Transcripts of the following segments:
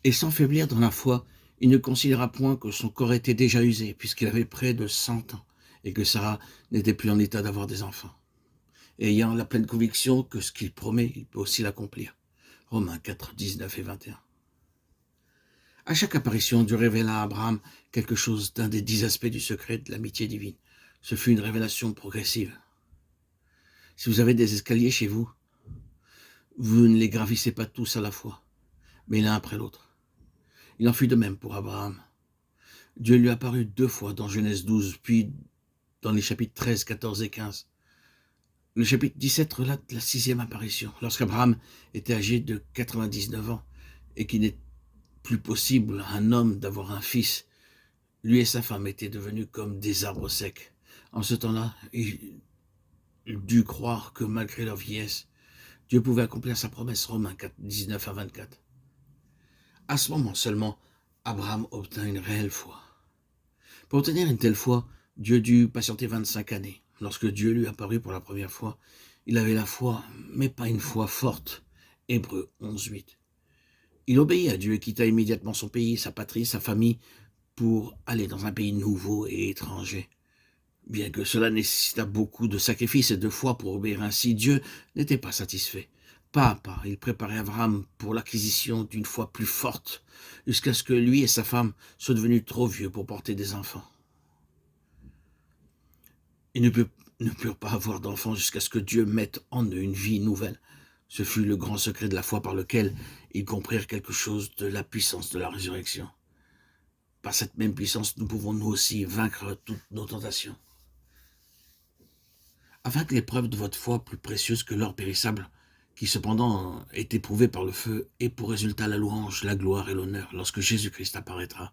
Et sans faiblir dans la foi, il ne considéra point que son corps était déjà usé, puisqu'il avait près de 100 ans, et que Sarah n'était plus en état d'avoir des enfants. Et ayant la pleine conviction que ce qu'il promet, il peut aussi l'accomplir. Romains 4, 19 et 21. À chaque apparition, Dieu révéla à Abraham quelque chose d'un des 10 aspects du secret de l'amitié divine. Ce fut une révélation progressive. Si vous avez des escaliers chez vous, vous ne les gravissez pas tous à la fois, mais l'un après l'autre. Il en fut de même pour Abraham. Dieu lui apparut 2 fois dans Genèse 12, puis dans les chapitres 13, 14 et 15. Le chapitre 17 relate la 6e apparition, lorsqu'Abraham était âgé de 99 ans et qu'il n'est plus possible à un homme d'avoir un fils. Lui et sa femme étaient devenus comme des arbres secs. En ce temps-là, il dut croire que malgré leur vieillesse, Dieu pouvait accomplir sa promesse. Romains 4, 19 à 24. À ce moment seulement, Abraham obtint une réelle foi. Pour obtenir une telle foi, Dieu dut patienter 25 années. Lorsque Dieu lui apparut pour la première fois, il avait la foi, mais pas une foi forte. Hébreux 11, 8. Il obéit à Dieu et quitta immédiatement son pays, sa patrie, sa famille, pour aller dans un pays nouveau et étranger. Bien que cela nécessitât beaucoup de sacrifices et de foi pour obéir ainsi, Dieu n'était pas satisfait. Pas à pas, il préparait Abraham pour l'acquisition d'une foi plus forte, jusqu'à ce que lui et sa femme soient devenus trop vieux pour porter des enfants. Ils ne purent pas avoir d'enfants jusqu'à ce que Dieu mette en eux une vie nouvelle. Ce fut le grand secret de la foi par lequel ils comprirent quelque chose de la puissance de la résurrection. Par cette même puissance, nous pouvons nous aussi vaincre toutes nos tentations. Afin que l'épreuve de votre foi, plus précieuse que l'or périssable, qui cependant est éprouvé par le feu, ait pour résultat la louange, la gloire et l'honneur lorsque Jésus-Christ apparaîtra.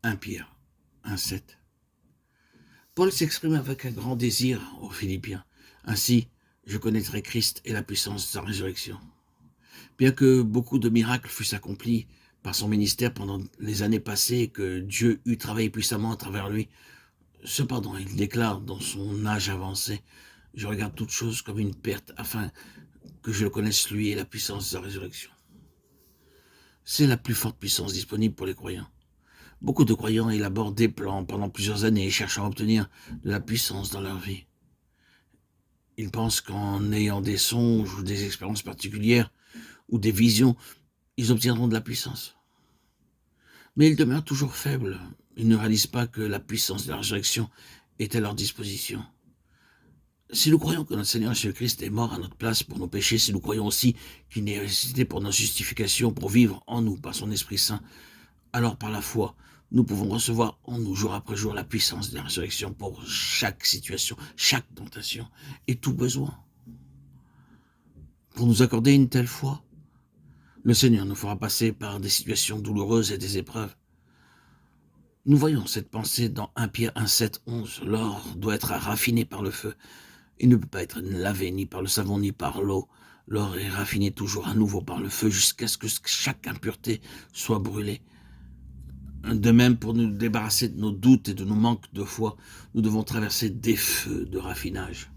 1 Pierre 1,7. Paul s'exprime avec un grand désir aux Philippiens. Ainsi, je connaîtrai Christ et la puissance de sa résurrection. Bien que beaucoup de miracles fussent accomplis par son ministère pendant les années passées et que Dieu eût travaillé puissamment à travers lui, cependant, il déclare dans son âge avancé, « Je regarde toute chose comme une perte afin que je le connaisse lui et la puissance de sa résurrection. » C'est la plus forte puissance disponible pour les croyants. Beaucoup de croyants élaborent des plans pendant plusieurs années cherchant à obtenir de la puissance dans leur vie. Ils pensent qu'en ayant des songes ou des expériences particulières ou des visions, ils obtiendront de la puissance. Mais ils demeurent toujours faibles. Ils ne réalisent pas que la puissance de la résurrection est à leur disposition. Si nous croyons que notre Seigneur Jésus-Christ est mort à notre place pour nos péchés, si nous croyons aussi qu'il est ressuscité pour notre justification, pour vivre en nous par son Esprit Saint, alors par la foi, nous pouvons recevoir en nous jour après jour la puissance de la résurrection pour chaque situation, chaque tentation et tout besoin. Pour nous accorder une telle foi, le Seigneur nous fera passer par des situations douloureuses et des épreuves. Nous voyons cette pensée dans 1 Pierre 1, 7, 11. L'or doit être raffiné par le feu. Il ne peut pas être lavé ni par le savon ni par l'eau. L'or est raffiné toujours à nouveau par le feu jusqu'à ce que chaque impureté soit brûlée. De même, pour nous débarrasser de nos doutes et de nos manques de foi, nous devons traverser des feux de raffinage.